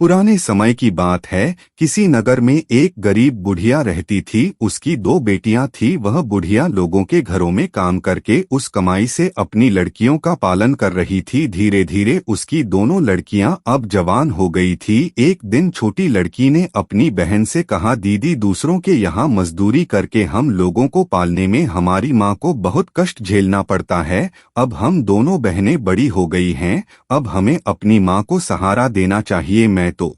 पुराने समय की बात है। किसी नगर में एक गरीब बुढ़िया रहती थी। उसकी दो बेटियां थी। वह बुढ़िया लोगों के घरों में काम करके उस कमाई से अपनी लड़कियों का पालन कर रही थी। धीरे धीरे उसकी दोनों लड़कियां अब जवान हो गई थी। एक दिन छोटी लड़की ने अपनी बहन से कहा, दीदी, दूसरों के यहाँ मजदूरी करके हम लोगों को पालने में हमारी माँ को बहुत कष्ट झेलना पड़ता है। अब हम दोनों बहनें बड़ी हो गई हैं। अब हमें अपनी माँ को सहारा देना चाहिए। मैं तो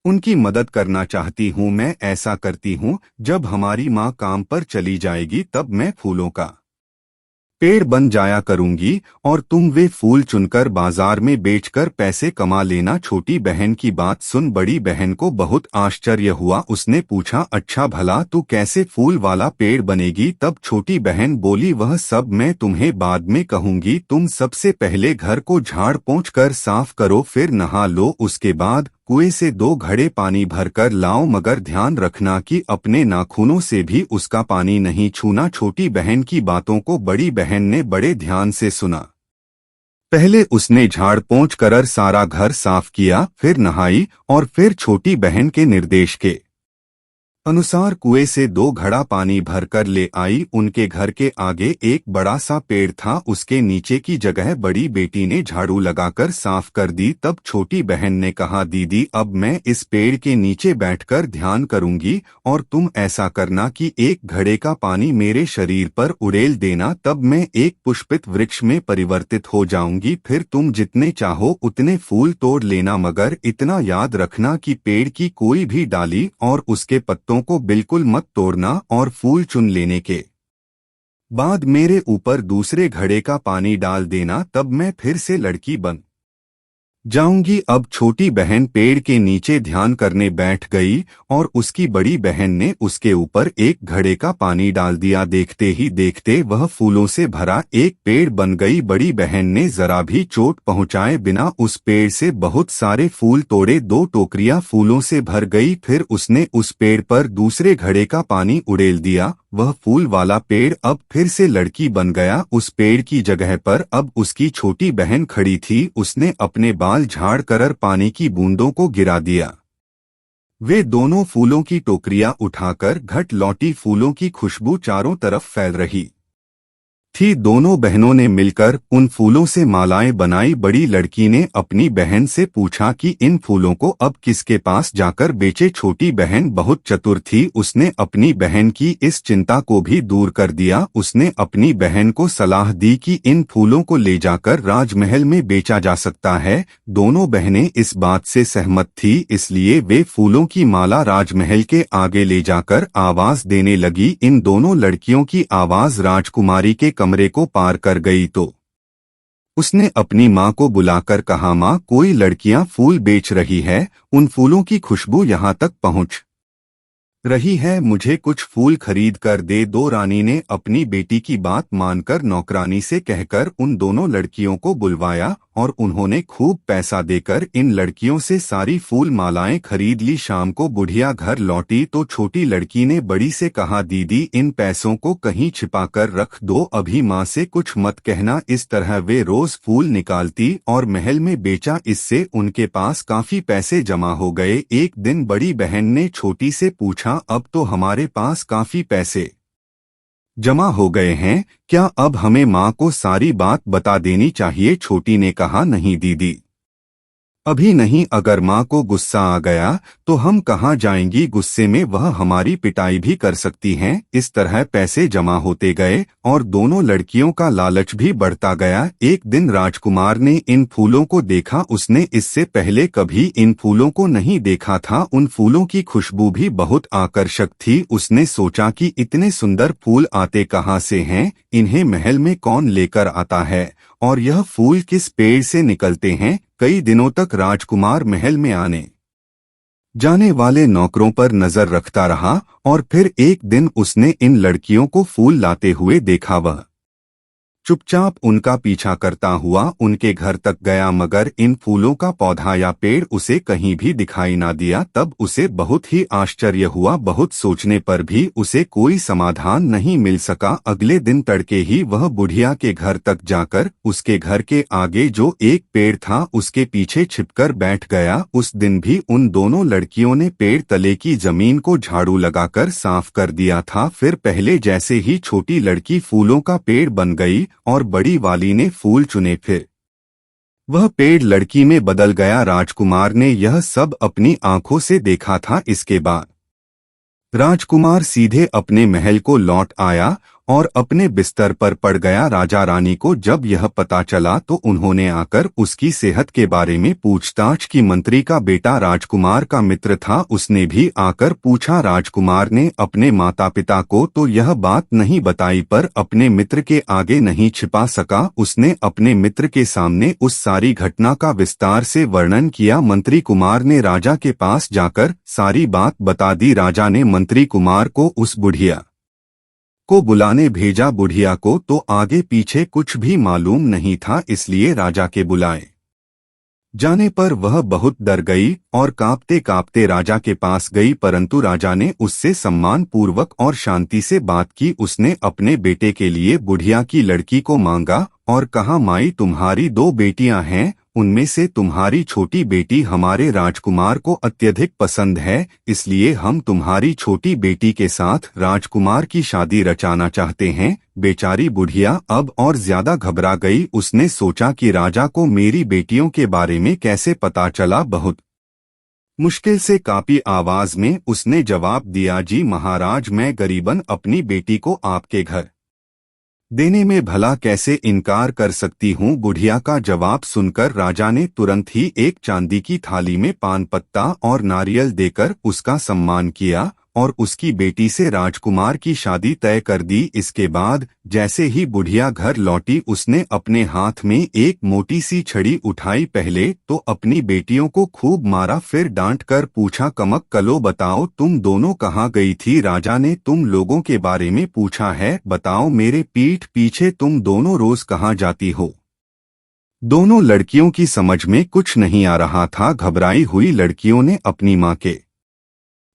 उनकी मदद करना चाहती हूँ। मैं ऐसा करती हूँ, जब हमारी माँ काम पर चली जाएगी तब मैं फूलों का पेड़ बन जाया करूंगी और तुम वे फूल चुनकर बाजार में बेचकर पैसे कमा लेना। छोटी बहन की बात सुन बड़ी बहन को बहुत आश्चर्य हुआ। उसने पूछा, अच्छा भला तू कैसे फूल वाला पेड़ बनेगी? तब छोटी बहन बोली, वह सब मैं तुम्हें बाद में कहूंगी। तुम सबसे पहले घर को झाड़ पोंछ कर साफ करो, फिर नहा लो। उसके बाद कुएं से 2 घड़े पानी भरकर लाओ, मगर ध्यान रखना कि अपने नाखूनों से भी उसका पानी नहीं छूना। छोटी बहन की बातों को बड़ी बहन ने बड़े ध्यान से सुना। पहले उसने झाड़ पोंछ कर सारा घर साफ किया, फिर नहाई और फिर छोटी बहन के निर्देश के अनुसार कुएं से 2 घड़ा पानी भरकर ले आई। उनके घर के आगे एक बड़ा सा पेड़ था। उसके नीचे की जगह बड़ी बेटी ने झाड़ू लगाकर साफ कर दी। तब छोटी बहन ने कहा, दीदी, अब मैं इस पेड़ के नीचे बैठकर ध्यान करूंगी और तुम ऐसा करना कि 1 घड़े का पानी मेरे शरीर पर उड़ेल देना। तब मैं एक पुष्पित वृक्ष में परिवर्तित हो जाऊंगी। फिर तुम जितने चाहो उतने फूल तोड़ लेना, मगर इतना याद रखना कि पेड़ की कोई भी डाली और उसके पत्तों को बिल्कुल मत तोड़ना और फूल चुन लेने के बाद मेरे ऊपर दूसरे घड़े का पानी डाल देना। तब मैं फिर से लड़की बन जाऊंगी। अब छोटी बहन पेड़ के नीचे ध्यान करने बैठ गई और उसकी बड़ी बहन ने उसके ऊपर 1 घड़े का पानी डाल दिया। देखते ही देखते वह फूलों से भरा एक पेड़ बन गई। बड़ी बहन ने जरा भी चोट पहुंचाए बिना उस पेड़ से बहुत सारे फूल तोड़े। 2 टोकरियां फूलों से भर गई। फिर उसने उस पेड़ पर दूसरे घड़े का पानी उड़ेल दिया। वह फूल वाला पेड़ अब फिर से लड़की बन गया। उस पेड़ की जगह पर अब उसकी छोटी बहन खड़ी थी। उसने अपने बाल झाड़ कर पानी की बूंदों को गिरा दिया। वे दोनों फूलों की टोकरियां उठाकर घट लौटी। फूलों की खुशबू चारों तरफ फैल रही थी। दोनों बहनों ने मिलकर उन फूलों से मालाएं बनाई। बड़ी लड़की ने अपनी बहन से पूछा कि इन फूलों को अब किसके पास जाकर बेचे। छोटी बहन बहुत चतुर थी। उसने अपनी बहन की इस चिंता को भी दूर कर दिया। उसने अपनी बहन को सलाह दी कि इन फूलों को ले जाकर राजमहल में बेचा जा सकता है। दोनों बहनें इस बात से सहमत थी, इसलिए वे फूलों की माला राजमहल के आगे ले जाकर आवाज देने लगी। इन दोनों लड़कियों की आवाज राजकुमारी के कमरे को पार कर गई तो उसने अपनी माँ को बुलाकर कहा, माँ, कोई लड़कियां फूल बेच रही है। उन फूलों की खुशबू यहाँ तक पहुँच रही है। मुझे कुछ फूल खरीद कर दे दो। रानी ने अपनी बेटी की बात मानकर नौकरानी से कहकर उन दोनों लड़कियों को बुलवाया और उन्होंने खूब पैसा देकर इन लड़कियों से सारी फूल मालाएं खरीद ली। शाम को बुढ़िया घर लौटी तो छोटी लड़की ने बड़ी से कहा, दीदी, इन पैसों को कहीं छिपा कर रख दो, अभी माँ से कुछ मत कहना। इस तरह वे रोज फूल निकालती और महल में बेचा। इससे उनके पास काफी पैसे जमा हो गए। एक दिन बड़ी बहन ने छोटी से पूछा, अब तो हमारे पास काफी पैसे जमा हो गए हैं, क्या अब हमें माँ को सारी बात बता देनी चाहिए? छोटी ने कहा, नहीं दीदी, अभी नहीं। अगर माँ को गुस्सा आ गया तो हम कहाँ जाएंगी? गुस्से में वह हमारी पिटाई भी कर सकती हैं। इस तरह पैसे जमा होते गए और दोनों लड़कियों का लालच भी बढ़ता गया। एक दिन राजकुमार ने इन फूलों को देखा। उसने इससे पहले कभी इन फूलों को नहीं देखा था। उन फूलों की खुशबू भी बहुत आकर्षक थी। उसने सोचा कि इतने सुंदर फूल आते कहाँ से हैं? इन्हें महल में कौन लेकर आता है और यह फूल किस पेड़ से निकलते हैं? कई दिनों तक राजकुमार महल में आने जाने वाले नौकरों पर नजर रखता रहा और फिर एक दिन उसने इन लड़कियों को फूल लाते हुए देखा। वह चुपचाप उनका पीछा करता हुआ उनके घर तक गया, मगर इन फूलों का पौधा या पेड़ उसे कहीं भी दिखाई ना दिया। तब उसे बहुत ही आश्चर्य हुआ। बहुत सोचने पर भी उसे कोई समाधान नहीं मिल सका। अगले दिन तड़के ही वह बुढ़िया के घर तक जाकर उसके घर के आगे जो एक पेड़ था उसके पीछे छिपकर बैठ गया। उस दिन भी उन दोनों लड़कियों ने पेड़ तले की जमीन को झाड़ू लगाकर साफ कर दिया था। फिर पहले जैसे ही छोटी लड़की फूलों का पेड़ बन गई और बड़ी वाली ने फूल चुने। फिर वह पेड़ लड़की में बदल गया। राजकुमार ने यह सब अपनी आंखों से देखा था। इसके बाद राजकुमार सीधे अपने महल को लौट आया और अपने बिस्तर पर पड़ गया। राजा रानी को जब यह पता चला तो उन्होंने आकर उसकी सेहत के बारे में पूछताछ की। मंत्री का बेटा राजकुमार का मित्र था, उसने भी आकर पूछा। राजकुमार ने अपने माता पिता को तो यह बात नहीं बताई, पर अपने मित्र के आगे नहीं छिपा सका। उसने अपने मित्र के सामने उस सारी घटना का विस्तार से वर्णन किया। मंत्री कुमार ने राजा के पास जाकर सारी बात बता दी। राजा ने मंत्री कुमार को उस बुढ़िया को बुलाने भेजा। बुढ़िया को तो आगे पीछे कुछ भी मालूम नहीं था, इसलिए राजा के बुलाए जाने पर वह बहुत डर गई और कांपते कांपते राजा के पास गई। परंतु राजा ने उससे सम्मान पूर्वक और शांति से बात की। उसने अपने बेटे के लिए बुढ़िया की लड़की को मांगा और कहा, माई तुम्हारी दो बेटियां हैं, उनमें से तुम्हारी छोटी बेटी हमारे राजकुमार को अत्यधिक पसंद है, इसलिए हम तुम्हारी छोटी बेटी के साथ राजकुमार की शादी रचाना चाहते हैं। बेचारी बुढ़िया अब और ज्यादा घबरा गई। उसने सोचा कि राजा को मेरी बेटियों के बारे में कैसे पता चला। बहुत मुश्किल से कांपी आवाज में उसने जवाब दिया, जी महाराज, मैं गरीबन अपनी बेटी को आपके घर देने में भला कैसे इनकार कर सकती हूँ। बुढ़िया का जवाब सुनकर राजा ने तुरंत ही एक चांदी की थाली में पान पत्ता और नारियल देकर उसका सम्मान किया और उसकी बेटी से राजकुमार की शादी तय कर दी। इसके बाद जैसे ही बुढ़िया घर लौटी उसने अपने हाथ में एक मोटी सी छड़ी उठाई। पहले तो अपनी बेटियों को खूब मारा, फिर डांट कर पूछा, कमक कलो बताओ तुम दोनों कहाँ गई थी। राजा ने तुम लोगों के बारे में पूछा है, बताओ मेरे पीठ पीछे तुम दोनों रोज कहाँ जाती हो। दोनों लड़कियों की समझ में कुछ नहीं आ रहा था। घबराई हुई लड़कियों ने अपनी माँ के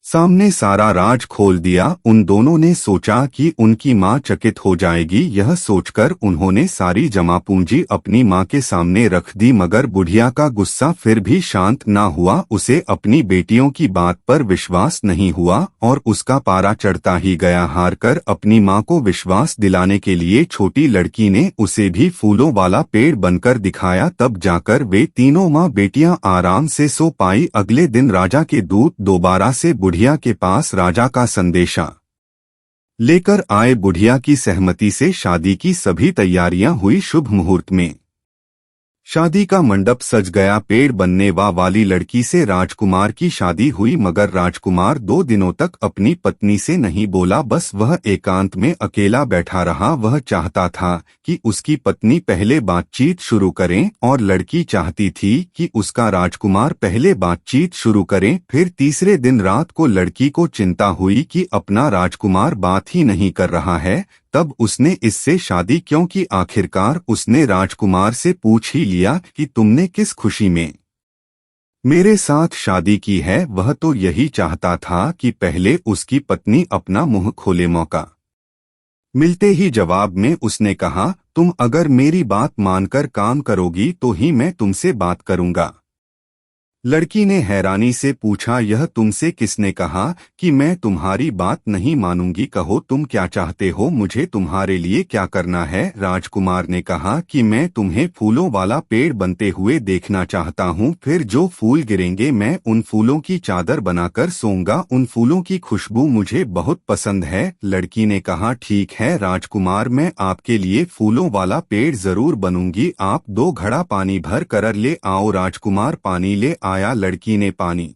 सामने सारा राज खोल दिया। उन दोनों ने सोचा कि उनकी मां चकित हो जाएगी। यह सोचकर उन्होंने सारी जमा पूंजी अपनी मां के सामने रख दी, मगर बुढ़िया का गुस्सा फिर भी शांत ना हुआ। उसे अपनी बेटियों की बात पर विश्वास नहीं हुआ और उसका पारा चढ़ता ही गया। हारकर अपनी मां को विश्वास दिलाने के लिए छोटी लड़की ने उसे भी फूलों वाला पेड़ बनकर दिखाया। तब जाकर वे तीनों मां बेटियां आराम से सो पाई। अगले दिन राजा के दूत दोबारा से बुढ़िया के पास राजा का संदेशा लेकर आए। बुढ़िया की सहमति से शादी की सभी तैयारियां हुई। शुभ मुहूर्त में शादी का मंडप सज गया। पेड़ बनने वाली लड़की से राजकुमार की शादी हुई, मगर राजकुमार 2 दिनों तक अपनी पत्नी से नहीं बोला। बस वह एकांत में अकेला बैठा रहा। वह चाहता था कि उसकी पत्नी पहले बातचीत शुरू करें और लड़की चाहती थी कि उसका राजकुमार पहले बातचीत शुरू करें। फिर तीसरे दिन रात को लड़की को चिंता हुई कि अपना राजकुमार बात ही नहीं कर रहा है। तब उसने इससे शादी क्यों की। आखिरकार उसने राजकुमार से पूछ ही लिया कि तुमने किस खुशी में मेरे साथ शादी की है। वह तो यही चाहता था कि पहले उसकी पत्नी अपना मुंह खोले। मौका मिलते ही जवाब में उसने कहा, तुम अगर मेरी बात मानकर काम करोगी तो ही मैं तुमसे बात करूंगा। लड़की ने हैरानी से पूछा, यह तुमसे किसने कहा कि मैं तुम्हारी बात नहीं मानूंगी। कहो तुम क्या चाहते हो, मुझे तुम्हारे लिए क्या करना है। राजकुमार ने कहा कि मैं तुम्हें फूलों वाला पेड़ बनते हुए देखना चाहता हूँ। फिर जो फूल गिरेंगे मैं उन फूलों की चादर बनाकर सोऊंगा। उन फूलों की खुशबू मुझे बहुत पसंद है। लड़की ने कहा, ठीक है राजकुमार, मैं आपके लिए फूलों वाला पेड़ जरूर बनूंगी। आप 2 घड़ा पानी भर कर ले आओ। राजकुमार पानी ले आया। लड़की ने पानी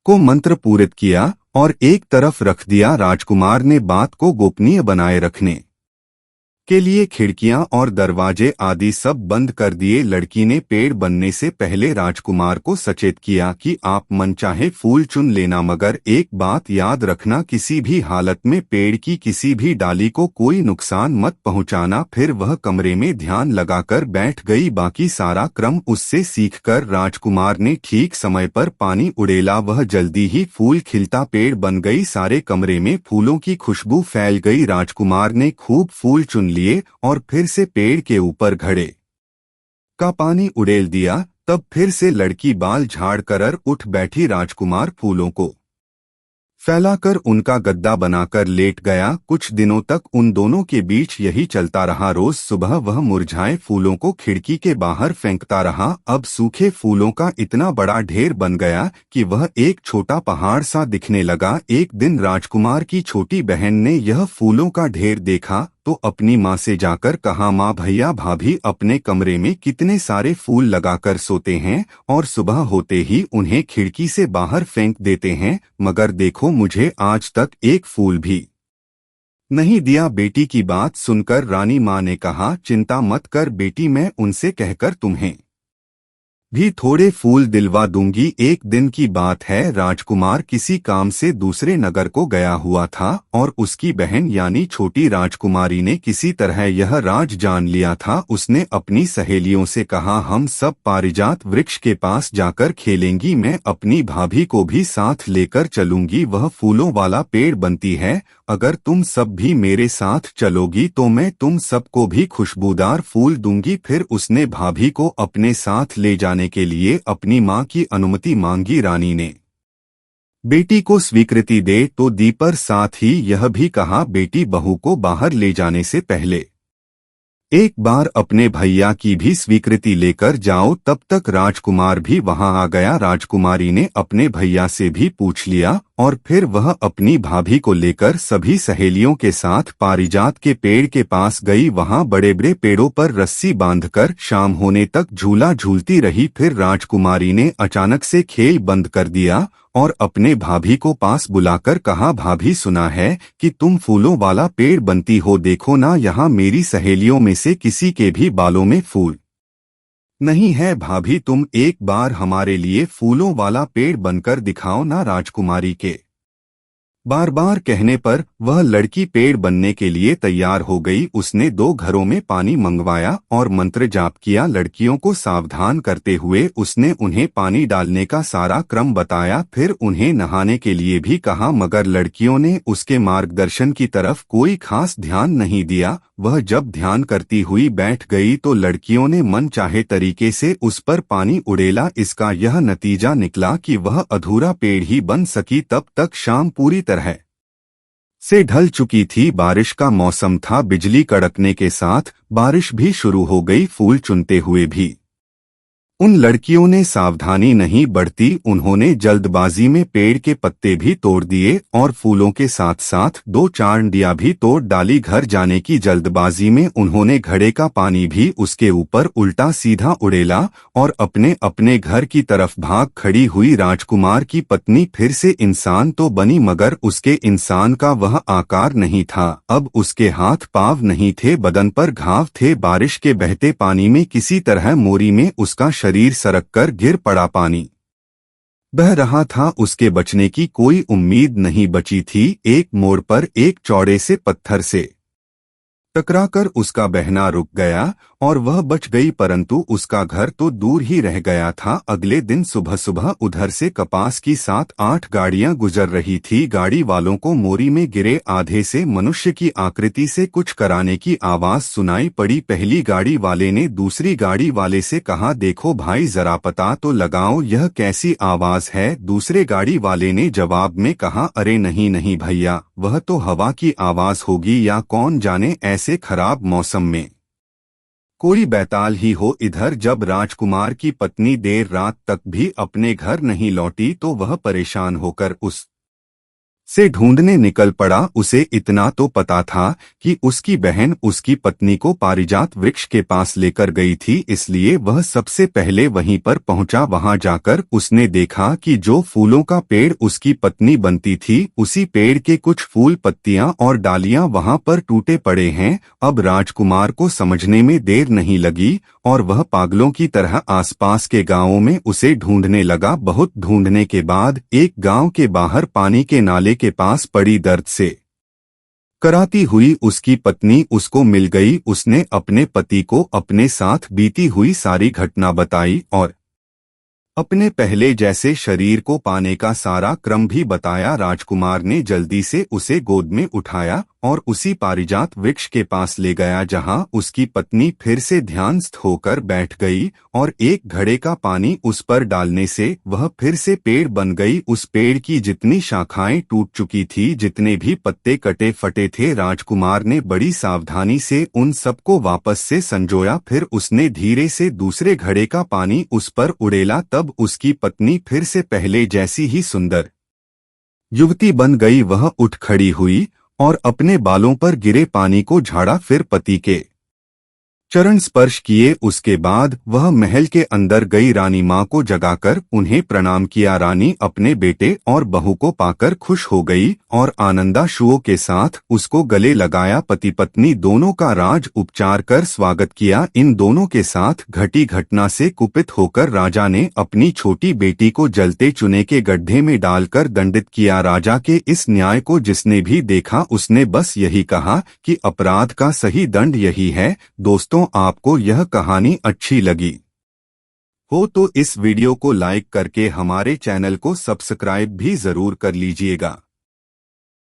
को मंत्र पूरित किया और एक तरफ रख दिया। राजकुमार ने बात को गोपनीय बनाए रखने के लिए खिड़कियां और दरवाजे आदि सब बंद कर दिए। लड़की ने पेड़ बनने से पहले राजकुमार को सचेत किया कि आप मनचाहे फूल चुन लेना, मगर एक बात याद रखना, किसी भी हालत में पेड़ की किसी भी डाली को कोई नुकसान मत पहुंचाना। फिर वह कमरे में ध्यान लगाकर बैठ गई। बाकी सारा क्रम उससे सीखकर राजकुमार ने ठीक समय पर पानी उड़ेला। वह जल्दी ही फूल खिलता पेड़ बन गई। सारे कमरे में फूलों की खुशबू फैल गई। राजकुमार ने खूब फूल चुन लिए और फिर से पेड़ के ऊपर घड़े का पानी उड़ेल दिया। तब फिर से लड़की बाल झाड़ कर उठ बैठी। राजकुमार फूलों को फैलाकर उनका गद्दा बनाकर लेट गया। कुछ दिनों तक उन दोनों के बीच यही चलता रहा। रोज सुबह वह मुरझाए फूलों को खिड़की के बाहर फेंकता रहा। अब सूखे फूलों का इतना बड़ा ढेर बन गया कि वह एक छोटा पहाड़ सा दिखने लगा। एक दिन राजकुमार की छोटी बहन ने यह फूलों का ढेर देखा तो अपनी माँ से जाकर कहा, माँ, भैया भाभी अपने कमरे में कितने सारे फूल लगाकर सोते हैं और सुबह होते ही उन्हें खिड़की से बाहर फेंक देते हैं, मगर देखो मुझे आज तक एक फूल भी नहीं दिया। बेटी की बात सुनकर रानी माँ ने कहा, चिंता मत कर बेटी, मैं उनसे कहकर तुम्हें भी थोड़े फूल दिलवा दूंगी। एक दिन की बात है, राजकुमार किसी काम से दूसरे नगर को गया हुआ था और उसकी बहन यानी छोटी राजकुमारी ने किसी तरह यह राज जान लिया था। उसने अपनी सहेलियों से कहा, हम सब पारिजात वृक्ष के पास जाकर खेलेंगी, मैं अपनी भाभी को भी साथ लेकर चलूंगी। वह फूलों वाला पेड़ बनती है, अगर तुम सब भी मेरे साथ चलोगी तो मैं तुम सबको भी खुशबूदार फूल दूंगी। फिर उसने भाभी को अपने साथ ले जाने के लिए अपनी माँ की अनुमति मांगी। रानी ने बेटी को स्वीकृति दे तो दी, पर साथ ही यह भी कहा, बेटी बहू को बाहर ले जाने से पहले एक बार अपने भैया की भी स्वीकृति लेकर जाओ। तब तक राजकुमार भी वहां आ गया। राजकुमारी ने अपने भैया से भी पूछ लिया और फिर वह अपनी भाभी को लेकर सभी सहेलियों के साथ पारिजात के पेड़ के पास गई। वहां बड़े बड़े पेड़ों पर रस्सी बांधकर शाम होने तक झूला झूलती रही। फिर राजकुमारी ने अचानक से खेल बंद कर दिया और अपने भाभी को पास बुलाकर कहा, भाभी सुना है कि तुम फूलों वाला पेड़ बनती हो, देखो ना यहाँ मेरी सहेलियों में से किसी के भी बालों में फूल नहीं है। भाभी तुम एक बार हमारे लिए फूलों वाला पेड़ बनकर दिखाओ ना। राजकुमारी के बार बार कहने पर वह लड़की पेड़ बनने के लिए तैयार हो गई। उसने 2 घरों में पानी मंगवाया और मंत्र जाप किया। लड़कियों को सावधान करते हुए उसने उन्हें पानी डालने का सारा क्रम बताया। फिर उन्हें नहाने के लिए भी कहा, मगर लड़कियों ने उसके मार्गदर्शन की तरफ कोई खास ध्यान नहीं दिया। वह जब ध्यान करती हुई बैठ गई तो लड़कियों ने मन चाहे तरीके से उस पर पानी उड़ेला। इसका यह नतीजा निकला कि वह अधूरा पेड़ ही बन सकी। तब तक शाम पूरी तरह से ढल चुकी थी। बारिश का मौसम था। बिजली कड़कने के साथ बारिश भी शुरू हो गई। फूल चुनते हुए भी उन लड़कियों ने सावधानी नहीं बरती। उन्होंने जल्दबाजी में पेड़ के पत्ते भी तोड़ दिए और फूलों के साथ साथ 2 चांडियां भी तोड़ डाली। घर जाने की जल्दबाजी में उन्होंने घड़े का पानी भी उसके ऊपर उल्टा सीधा उड़ेला और अपने अपने घर की तरफ भाग खड़ी हुई। राजकुमार की पत्नी फिर से इंसान तो बनी, मगर उसके इंसान का वह आकार नहीं था। अब उसके हाथ पांव नहीं थे, बदन पर घाव थे। बारिश के बहते पानी में किसी तरह मोरी में उसका शरीर सरक कर गिर पड़ा। पानी बह रहा था, उसके बचने की कोई उम्मीद नहीं बची थी। एक मोड़ पर एक चौड़े से पत्थर से टकराकर उसका बहना रुक गया और वह बच गई, परंतु उसका घर तो दूर ही रह गया था। अगले दिन सुबह सुबह उधर से कपास की 7-8 गाड़ियां गुजर रही थी। गाड़ी वालों को मोरी में गिरे आधे से मनुष्य की आकृति से कुछ कराने की आवाज सुनाई पड़ी। पहली गाड़ी वाले ने दूसरी गाड़ी वाले से कहा, देखो भाई जरा पता तो लगाओ यह कैसी आवाज है। दूसरे गाड़ी वाले ने जवाब में कहा, अरे नहीं नहीं भैया, वह तो हवा की आवाज होगी या कौन जाने ऐसे खराब मौसम में कोई बैताल ही हो। इधर जब राजकुमार की पत्नी देर रात तक भी अपने घर नहीं लौटी तो वह परेशान होकर उस से ढूंढने निकल पड़ा। उसे इतना तो पता था कि उसकी बहन उसकी पत्नी को पारिजात वृक्ष के पास लेकर गई थी, इसलिए वह सबसे पहले वहीं पर पहुंचा। वहां जाकर उसने देखा कि जो फूलों का पेड़ उसकी पत्नी बनती थी, उसी पेड़ के कुछ फूल, पत्तियां और डालियां वहां पर टूटे पड़े हैं। अब राजकुमार को समझने में देर नहीं लगी और वह पागलों की तरह आसपास के गांवों में उसे ढूंढने लगा। बहुत ढूंढने के बाद एक गांव के बाहर पानी के नाले के पास पड़ी दर्द से कराती हुई उसकी पत्नी उसको मिल गई। उसने अपने पति को अपने साथ बीती हुई सारी घटना बताई और अपने पहले जैसे शरीर को पाने का सारा क्रम भी बताया। राजकुमार ने जल्दी से उसे गोद में उठाया और उसी पारिजात वृक्ष के पास ले गया, जहां उसकी पत्नी फिर से ध्यानस्थ होकर बैठ गई और एक घड़े का पानी उस पर डालने से वह फिर से पेड़ बन गई। उस पेड़ की जितनी शाखाएं टूट चुकी थी, जितने भी पत्ते कटे फटे थे, राजकुमार ने बड़ी सावधानी से उन सबको वापस से संजोया। फिर उसने धीरे से दूसरे घड़े का पानी उस पर उड़ेला। तब उसकी पत्नी फिर से पहले जैसी ही सुंदर युवती बन गई। वह उठ खड़ी हुई और अपने बालों पर गिरे पानी को झाड़ा, फिर पति के चरण स्पर्श किए। उसके बाद वह महल के अंदर गई। रानी माँ को जगाकर उन्हें प्रणाम किया। रानी अपने बेटे और बहू को पाकर खुश हो गई और आनंदाश्रुओं के साथ उसको गले लगाया। पति पत्नी दोनों का राज उपचार कर स्वागत किया। इन दोनों के साथ घटी घटना से कुपित होकर राजा ने अपनी छोटी बेटी को जलते चूने के गड्ढे में डालकर दंडित किया। राजा के इस न्याय को जिसने भी देखा, उसने बस यही कहा कि अपराध का सही दंड यही है। दोस्तों, आपको यह कहानी अच्छी लगी हो तो इस वीडियो को लाइक करके हमारे चैनल को सब्सक्राइब भी जरूर कर लीजिएगा।